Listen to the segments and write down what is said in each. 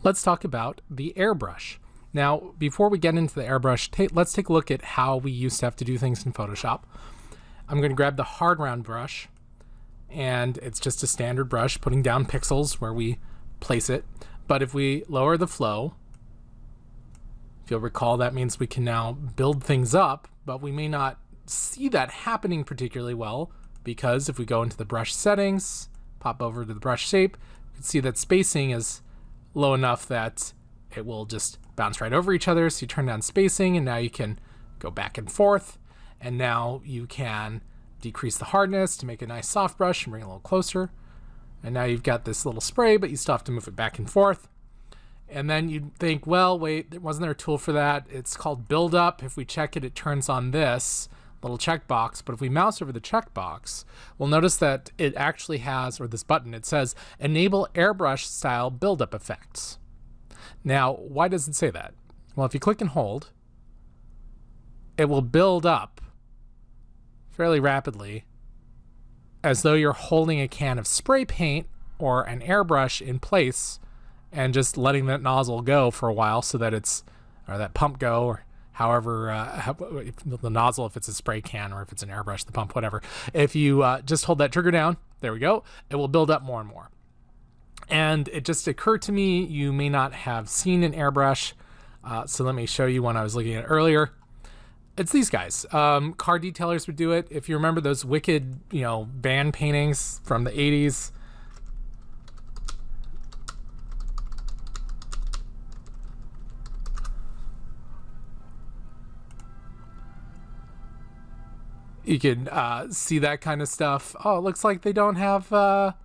Let's talk about the airbrush. Now, before we get into the airbrush, let's take a look at how we used to have to do things in Photoshop. I'm going to grab the hard round brush, and it's just a standard brush putting down pixels where we place it. But if we lower the flow, if you'll recall, that means we can now build things up, but we may not see that happening particularly well, because if we go into the brush settings, pop over to the brush shape, you can see that spacing is low enough that it will just bounce right over each other. So you turn down spacing, and now you can go back and forth, and now you can decrease the hardness to make a nice soft brush and bring it a little closer. And now you've got this little spray, but you still have to move it back and forth. And then you'd think, well, wait, wasn't there a tool for that? It's called build up. If we check it, it turns on this little checkbox. But if we mouse over the checkbox, we'll notice that it actually has, or this button, it says enable airbrush style buildup effects. Now, why does it say that? Well, if you click and hold, it will build up fairly rapidly as though you're holding a can of spray paint or an airbrush in place and just letting that nozzle go for a while so that it's, or that pump go, or however, the nozzle, if it's a spray can, or if it's an airbrush, the pump, whatever. If you just hold that trigger down, there we go, it will build up more and more. And it just occurred to me, you may not have seen an airbrush. So let me show you one I was looking at earlier. It's these guys. Car detailers would do it. If you remember those wicked, van paintings from the 80s. You can see that kind of stuff. Oh, it looks like they don't have the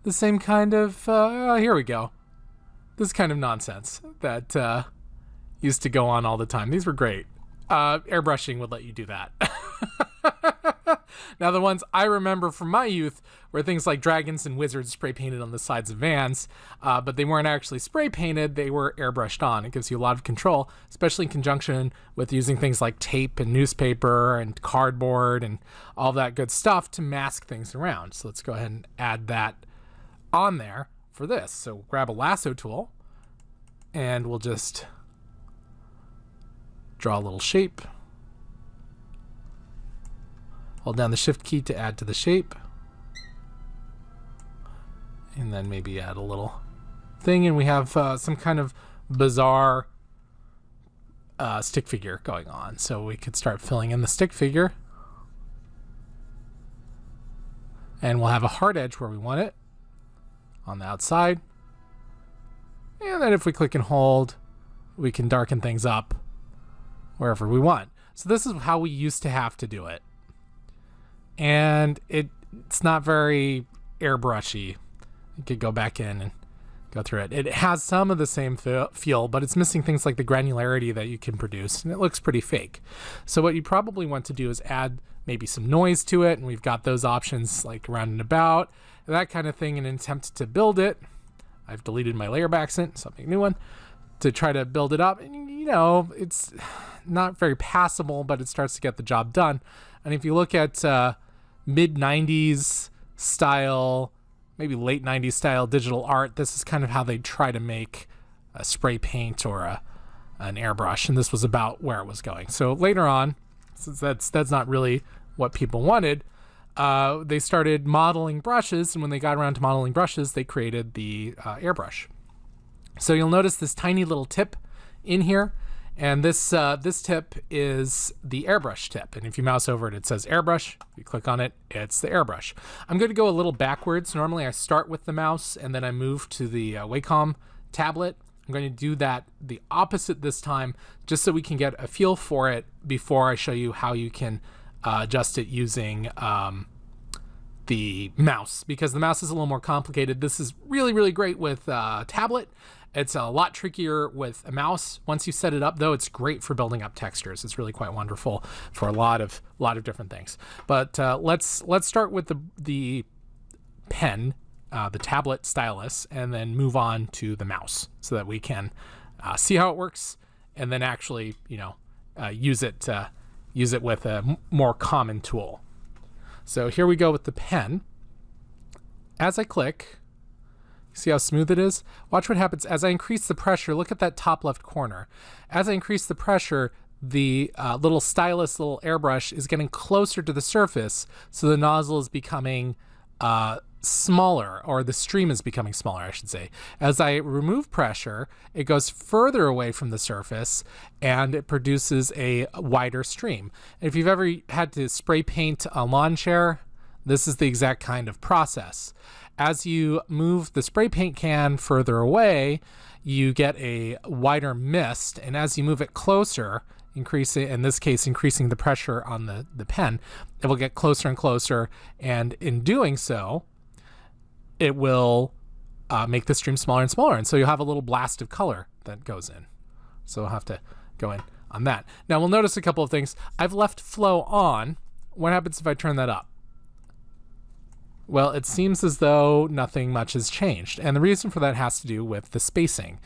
same kind of, here we go. This kind of nonsense that used to go on all the time. These were great. Airbrushing would let you do that. Now, the ones I remember from my youth were things like dragons and wizards spray painted on the sides of vans, but they weren't actually spray painted, they were airbrushed on. It gives you a lot of control, especially in conjunction with using things like tape and newspaper and cardboard and all that good stuff to mask things around. So let's go ahead and add that on there for this. So grab a lasso tool, and we'll just draw a little shape. Hold down the shift key to add to the shape. And then maybe add a little thing, and we have some kind of bizarre stick figure going on. So we could start filling in the stick figure. And we'll have a hard edge where we want it on the outside. And then if we click and hold, we can darken things up wherever we want. So this is how we used to have to do it. And it's not very airbrushy. You could go back in and go through it. It has some of the same feel, but it's missing things like the granularity that you can produce, and it looks pretty fake. So what you probably want to do is add maybe some noise to it, and we've got those options like round and about, that kind of thing, in an attempt to build it. I've deleted my layer accent, so I'll make a new one to try to build it up. And it's not very passable, but it starts to get the job done. And if you look at mid-90s style, maybe late 90s style digital art, this is kind of how they try to make a spray paint or an airbrush, and this was about where it was going. So later on, since that's not really what people wanted, they started modeling brushes, and when they got around to modeling brushes, they created the airbrush. So you'll notice this tiny little tip in here, and this tip is the airbrush tip. And if you mouse over it, it says airbrush. If you click on it, it's the airbrush. I'm going to go a little backwards. Normally I start with the mouse and then I move to the Wacom tablet. I'm going to do that the opposite this time, just so we can get a feel for it before I show you how you can adjust it using the mouse, because the mouse is a little more complicated. This is really, really great with tablet. It's a lot trickier with a mouse. Once you set it up, though, it's great for building up textures. It's really quite wonderful for a lot of different things. But let's start with the pen, the tablet stylus, and then move on to the mouse so that we can see how it works, and then actually, use it with a more common tool. So here we go with the pen. As I click, See how smooth it is? Watch what happens as I increase the pressure. Look at that top left corner. As I increase the pressure, the little stylus, little airbrush is getting closer to the surface, so the nozzle is becoming smaller, or the stream is becoming smaller, I should say. As I remove pressure, it goes further away from the surface and it produces a wider stream. And if you've ever had to spray paint a lawn chair, this is the exact kind of process. As you move the spray paint can further away, you get a wider mist, and as you move it closer, increasing, in this case, increasing the pressure on the pen, it will get closer and closer, and in doing so, it will make the stream smaller and smaller, and so you'll have a little blast of color that goes in. So we'll have to go in on that. Now we'll notice a couple of things. I've left flow on. What happens if I turn that up? Well, it seems as though nothing much has changed, and the reason for that has to do with the spacing.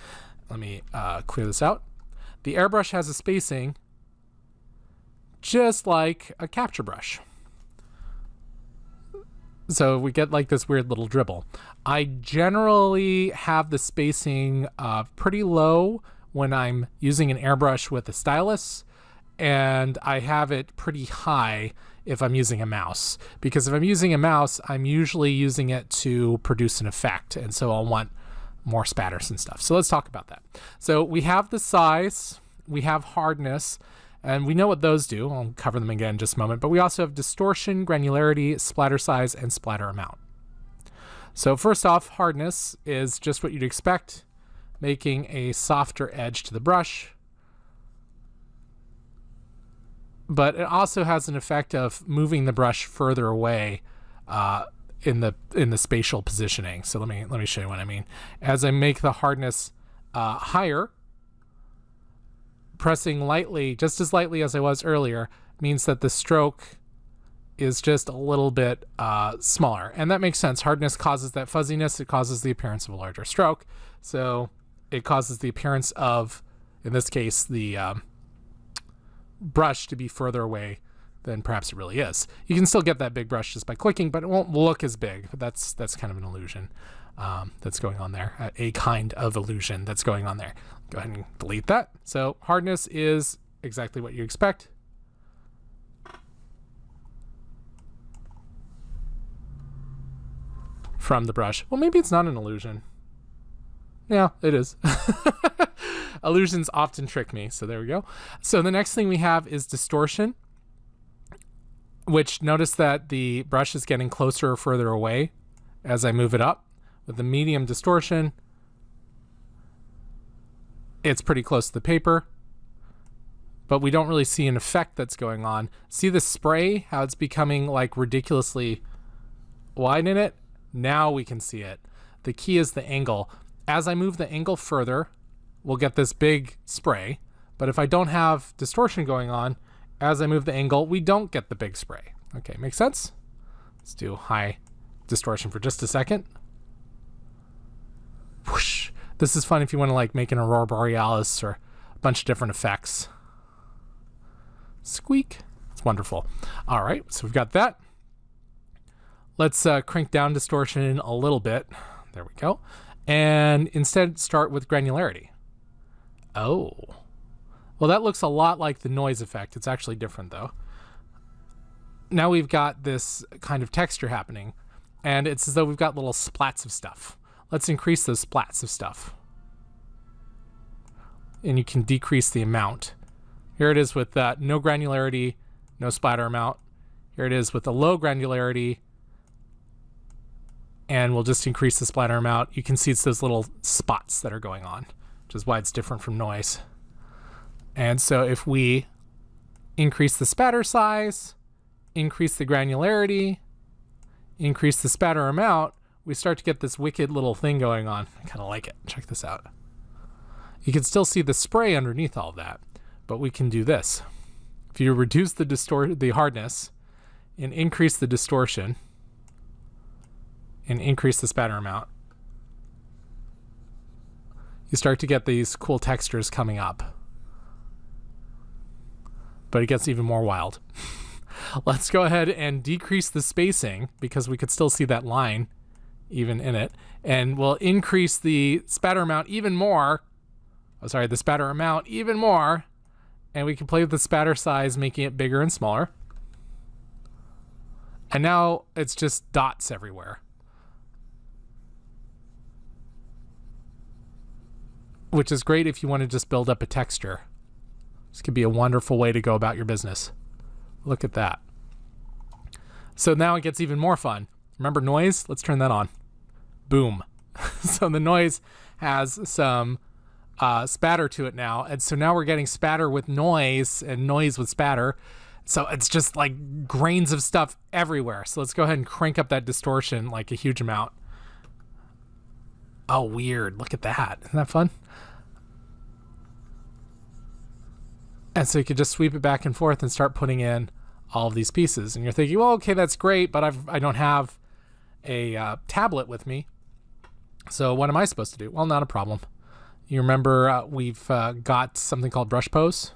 Let me clear this out. The airbrush has a spacing just like a capture brush. So we get like this weird little dribble. I generally have the spacing pretty low when I'm using an airbrush with a stylus, and I have it pretty high if I'm using a mouse. Because if I'm using a mouse, I'm usually using it to produce an effect, and so I'll want more spatters and stuff. So let's talk about that. So we have the size, we have hardness, and we know what those do. I'll cover them again in just a moment. But we also have distortion, granularity, splatter size, and splatter amount. So first off, hardness is just what you'd expect, making a softer edge to the brush. But it also has an effect of moving the brush further away in the spatial positioning. So let me show you what I mean. As I make the hardness higher, pressing lightly, just as lightly as I was earlier, means that the stroke is just a little bit smaller. And that makes sense. Hardness causes that fuzziness. It causes the appearance of a larger stroke. So it causes the appearance of, in this case, the brush to be further away than perhaps it really is. You can still get that big brush just by clicking, but it won't look as big. But that's kind of an illusion that's going on there, a kind of illusion that's going on there. Go ahead and delete that. So hardness is exactly what you expect. From the brush. Well, maybe it's not an illusion. Yeah, it is. Illusions often trick me, so there we go. So the next thing we have is distortion, which notice that the brush is getting closer or further away as I move it up. With the medium distortion, it's pretty close to the paper, but we don't really see an effect that's going on. See the spray, how it's becoming like ridiculously wide in it? Now we can see it. The key is the angle. As I move the angle further, we'll get this big spray, but if I don't have distortion going on, as I move the angle, we don't get the big spray. Okay, makes sense? Let's do high distortion for just a second. Whoosh. This is fun if you want to like make an aurora borealis or a bunch of different effects. Squeak. It's wonderful. All right, so we've got that. Let's crank down distortion a little bit. There we go. And instead start with granularity. Oh. Well, that looks a lot like the noise effect. It's actually different though. Now we've got this kind of texture happening, and it's as though we've got little splats of stuff. Let's increase those splats of stuff. And you can decrease the amount. Here it is with no granularity, no splatter amount. Here it is with a low granularity, and we'll just increase the splatter amount. You can see it's those little spots that are going on, which is why it's different from noise. And so if we increase the spatter size, increase the granularity, increase the spatter amount, we start to get this wicked little thing going on. I kind of like it. Check this out. You can still see the spray underneath all of that, but we can do this. If you reduce the hardness and increase the distortion and increase the spatter amount, you start to get these cool textures coming up. But it gets even more wild. Let's go ahead and decrease the spacing because we could still see that line even in it, and we'll increase the spatter amount even more. Oh, sorry, the spatter amount even more, and we can play with the spatter size, making it bigger and smaller. And now it's just dots everywhere, which is great if you want to just build up a texture. This could be a wonderful way to go about your business. Look at that. So now it gets even more fun. Remember noise? Let's turn that on. Boom. So the noise has some spatter to it now. And so now we're getting spatter with noise and noise with spatter. So it's just like grains of stuff everywhere. So let's go ahead and crank up that distortion like a huge amount. Oh, weird. Look at that. Isn't that fun? And so you could just sweep it back and forth and start putting in all of these pieces. And you're thinking, well, okay, that's great, but I don't have a tablet with me. So what am I supposed to do? Well, not a problem. You remember we've got something called brush pose.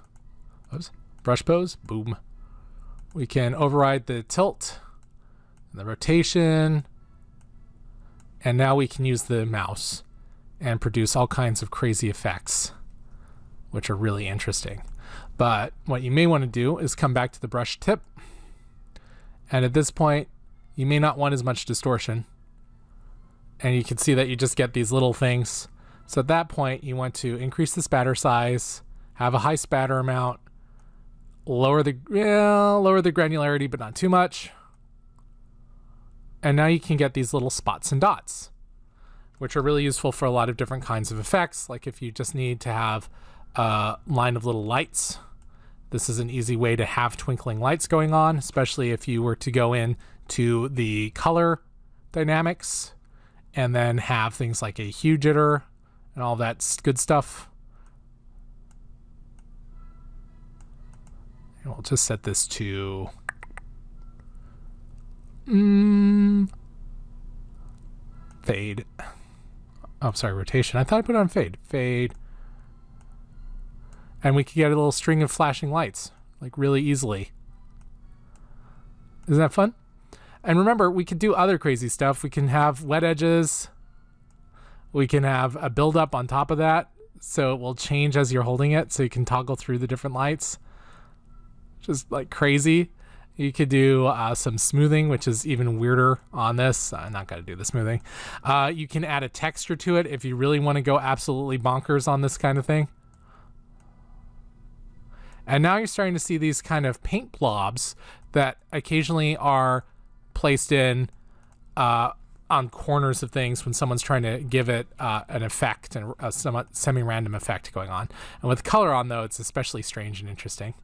Oops. Brush pose. Boom. We can override the tilt and the rotation. And now we can use the mouse and produce all kinds of crazy effects, which are really interesting. But what you may want to do is come back to the brush tip. And at this point, you may not want as much distortion. And you can see that you just get these little things. So at that point, you want to increase the spatter size, have a high spatter amount, lower the granularity, but not too much. And now you can get these little spots and dots, which are really useful for a lot of different kinds of effects. Like if you just need to have a line of little lights, this is an easy way to have twinkling lights going on, especially if you were to go in to the color dynamics and then have things like a hue jitter and all that good stuff. And we'll just set this to fade. Oh, sorry, rotation. I thought I put it on fade. Fade. And we could get a little string of flashing lights, like really easily. Isn't that fun? And remember, we could do other crazy stuff. We can have wet edges. We can have a build-up on top of that, so it will change as you're holding it, so you can toggle through the different lights. Just like crazy. You could do some smoothing, which is even weirder on this. I'm not going to do the smoothing. You can add a texture to it if you really want to go absolutely bonkers on this kind of thing. And now you're starting to see these kind of paint blobs that occasionally are placed in on corners of things when someone's trying to give it an effect, and a somewhat semi-random effect going on. And with color on, though, it's especially strange and interesting.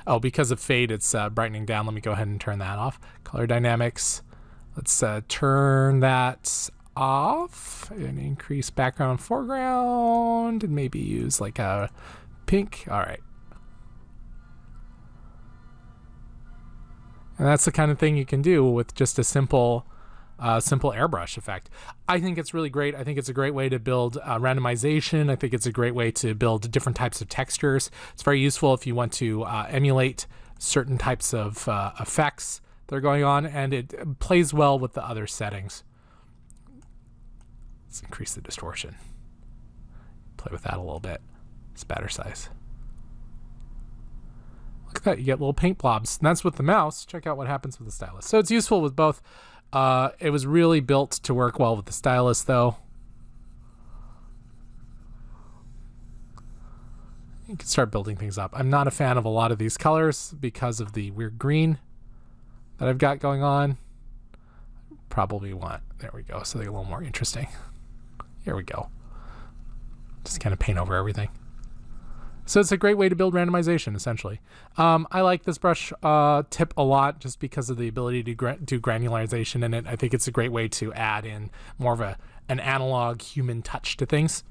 Oh, because of fade, it's brightening down. Let me go ahead and turn that off. Color dynamics. Let's turn that off and increase background, foreground, and maybe use like a pink. All right. And that's the kind of thing you can do with just a simple airbrush effect. I think it's really great. I think it's a great way to build randomization. I think it's a great way to build different types of textures. It's very useful if you want to emulate certain types of effects that are going on, and it plays well with the other settings. Let's increase the distortion. Play with that a little bit. Spatter size. Look at that, you get little paint blobs. And that's with the mouse. Check out what happens with the stylus. So it's useful with both. It was really built to work well with the stylus, though. You can start building things up. I'm not a fan of a lot of these colors because of the weird green that I've got going on. Probably want, there we go, so they're a little more interesting. Here we go. Just kind of paint over everything. So it's a great way to build randomization, essentially. I like this brush tip a lot just because of the ability to do granularization in it. I think it's a great way to add in more of an analog human touch to things.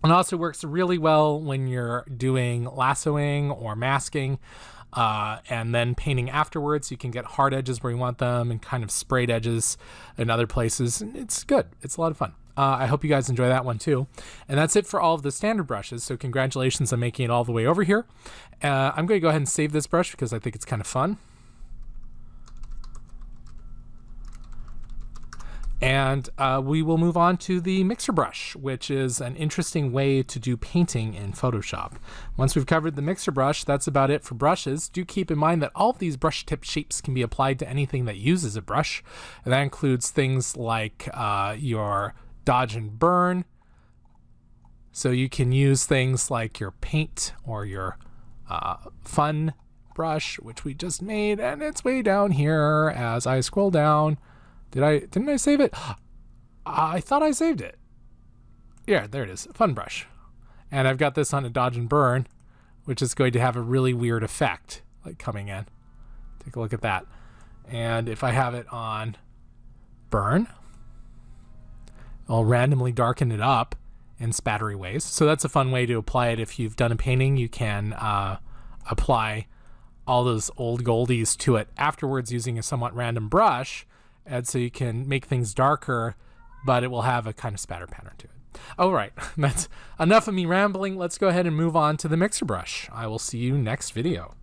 It also works really well when you're doing lassoing or masking and then painting afterwards. You can get hard edges where you want them and kind of sprayed edges in other places. It's good. It's a lot of fun. I hope you guys enjoy that one too. And that's it for all of the standard brushes. So congratulations on making it all the way over here. I'm going to go ahead and save this brush because I think it's kind of fun. And we will move on to the mixer brush, which is an interesting way to do painting in Photoshop. Once we've covered the mixer brush, that's about it for brushes. Do keep in mind that all of these brush tip shapes can be applied to anything that uses a brush. And that includes things like your dodge and burn. So you can use things like your paint or your fun brush, which we just made, and it's way down here as I scroll down. Didn't I save it? I thought I saved it. Yeah, there it is. Fun brush. And I've got this on a dodge and burn, which is going to have a really weird effect, like coming in. Take a look at that. And if I have it on burn, I'll randomly darken it up in spattery ways. So that's a fun way to apply it. If you've done a painting, you can apply all those old goldies to it afterwards using a somewhat random brush. And so you can make things darker, but it will have a kind of spatter pattern to it. All right, that's enough of me rambling. Let's go ahead and move on to the mixer brush. I will see you next video.